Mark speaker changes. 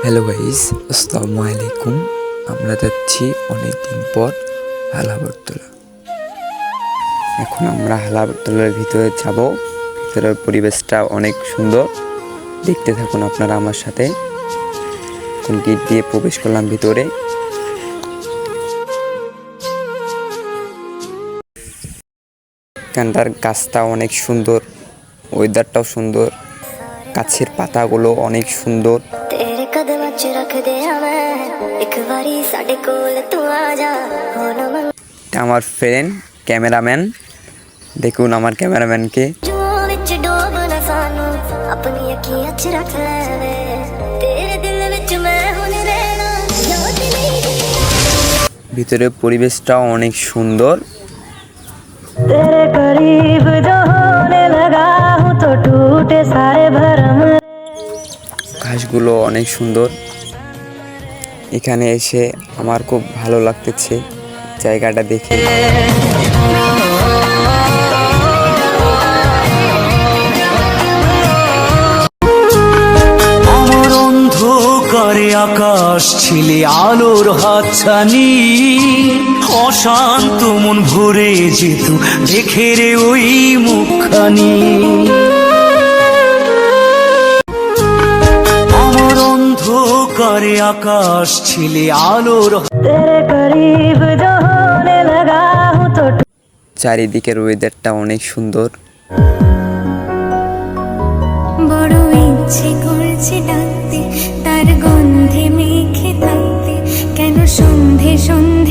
Speaker 1: Hello guys, আসসালামু আলাইকুম। আমরা যাচ্ছি অনেক দিন পর হালাবরতলা। এখন আমরা হালাবরতলার ভিতরে যাব। ভিতরের পরিবেশটা অনেক সুন্দর, দেখতে থাকুন আপনারা আমার সাথে। এখন গেট দিয়ে প্রবেশ করলাম ভিতরে। এখানটার গাছটা অনেক সুন্দর, ওয়েদারটাও সুন্দর, গাছের পাতাগুলো অনেক সুন্দর। আমার ফ্রেন্ড ক্যামেরাম্যান, দেখুন আমার ক্যামেরাম্যানকে। ভিতরের পরিবেশটাও অনেক সুন্দর। ঘাসগুলো অনেক সুন্দর। এখানে এসে আমার খুব ভালো লাগতেছে জায়গাটা দেখে।
Speaker 2: আমার অন্ধকারে আকাশ ছিলে আলোর হাতছানি, অশান্ত মন ভরে যেত দেখে রে ওই মুখখানি। আমার অন্ধকারে আকাশ ছিলে আলোর।
Speaker 1: চারিদিকের ওয়েদারটা অনেক সুন্দর।
Speaker 3: বড় ইচ্ছে করছে ডাকতে, তার গন্ধে মেখে থাকতে, কেন সন্ধে সন্ধে